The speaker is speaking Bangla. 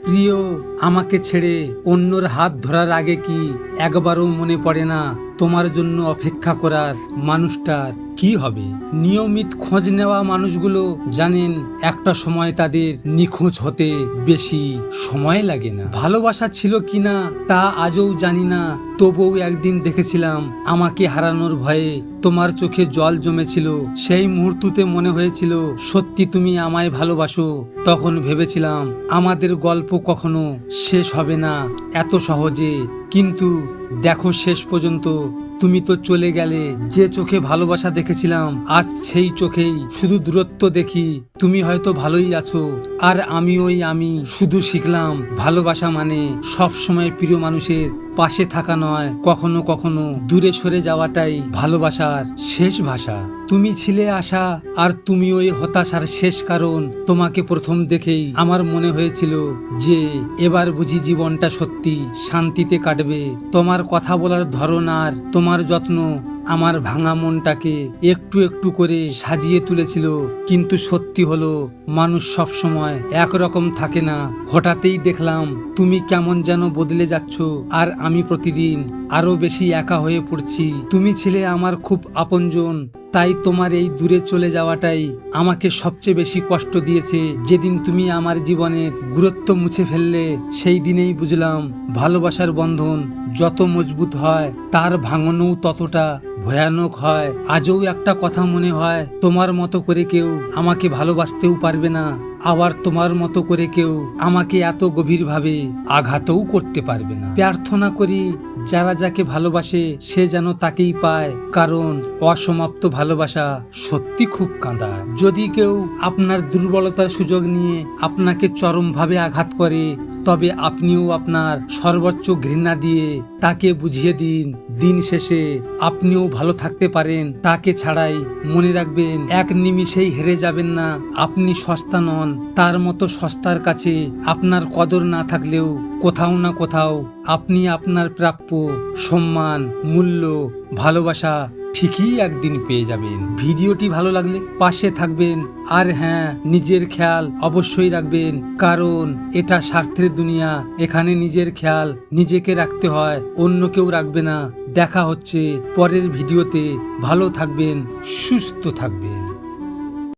প্রিয়, আমাকে ছেড়ে অন্যর হাত ধরার আগে কি একবারও মনে পড়ে না তোমার জন্য অপেক্ষা করার মানুষটার কি হবে? নিয়মিত খোঁজ নেওয়া মানুষগুলো জানেন একটা সময় তাদের নিখোঁজ হতে বেশি সময় লাগে না। ভালোবাসা ছিল কিনা তা আজও জানি না, তবুও একদিন দেখেছিলাম আমাকে হারানোর ভয়ে তোমার চোখে জল জমেছিল। সেই মুহূর্ততে মনে হয়েছিল সত্যি তুমি আমায় ভালোবাসো। তখন ভেবেছিলাম আমাদের গল্প কখনো শেষ হবে না এত সহজে, কিন্তু দেখো শেষ পর্যন্ত তুমি তো চলে গেলে। যে চোখে ভালোবাসা দেখেছিলাম আজ সেই চোখেই শুধু দূরত্ব দেখি। তুমি হয়তো ভালোই আছো আর আমি শুধু শিখলাম ভালোবাসা মানে সব সময় প্রিয় মানুষের পাশে থাকা নয়, কখনো কখনো দূরে সরে যাওয়াটাই ভালোবাসার শেষ ভাষা। তুমি ছিলে আশা আর তুমি ওই হতাশার শেষ কারণ। তোমাকে প্রথম দেখেই আমার মনে হয়েছিল যে এবার বুঝি জীবনটা সত্যি শান্তিতে কাটবে। তোমার কথা বলার ধরন আর তোমার যত্ন আমার ভাঙা মনটাকে একটু একটু করে সাজিয়ে তুলেছিল। কিন্তু সত্যি হলো মানুষ সব সময় একরকম থাকে না। হঠাৎই দেখলাম তুমি কেমন যেন বদলে যাচ্ছ আর আমি প্রতিদিন আরো বেশি একা হয়ে পড়ছি। তুমি ছিলে আমার খুব আপনজন, তাই তোমার এই দূরে চলে যাওয়াটাই আমাকে সবচেয়ে বেশি কষ্ট দিয়েছে। যেদিন তুমি আমার জীবনের গুরুত্ব মুছে ফেললে সেই দিনেই বুঝলাম ভালোবাসার বন্ধন যত মজবুত হয় তার ভাঙনও ততটা ভয়ানক হয়। আজও একটা কথা মনে হয়, তোমার মতো করে কেউ আমাকে ভালোবাসতেও পারবে না, আবার তোমার মতো করে কেউ আমাকে এত গভীরভাবে আঘাতও করতে পারবে না। প্রার্থনা করি যারা যাকে ভালোবাসে সে যেন তাকেই পায়, কারণ অসমাপ্ত ভালোবাসা সত্যি খুব কাঁদায়। যদি কেউ আপনার দুর্বলতার সুযোগ নিয়ে আপনাকে চরমভাবে আঘাত করে, তবে আপনিও আপনার সর্বোচ্চ ঘৃণা দিয়ে তাকে বুঝিয়ে দিন দিন শেষে আপনিও ভালো থাকতে পারেন তাকে ছাড়াই। মনে রাখবেন এক নিমিষেই হেরে যাবেন না। আপনি সস্তা নন, তার মতো সস্তার কাছে আপনার কদর না থাকলেও কোথাও না কোথাও আপনি আপনার প্রাপ্য সম্মান, মূল্য, ভালোবাসা ঠিকই একদিন পেয়ে যাবেন। ভিডিওটি ভালো লাগলে পাশে থাকবেন, আর হ্যাঁ, নিজের খেয়াল অবশ্যই রাখবেন, কারণ এটা স্বার্থের দুনিয়া। এখানে নিজের খেয়াল নিজেকে রাখতে হয়, অন্য কেউ রাখবে না। দেখা হচ্ছে পরের ভিডিওতে। ভালো থাকবেন, সুস্থ থাকবেন।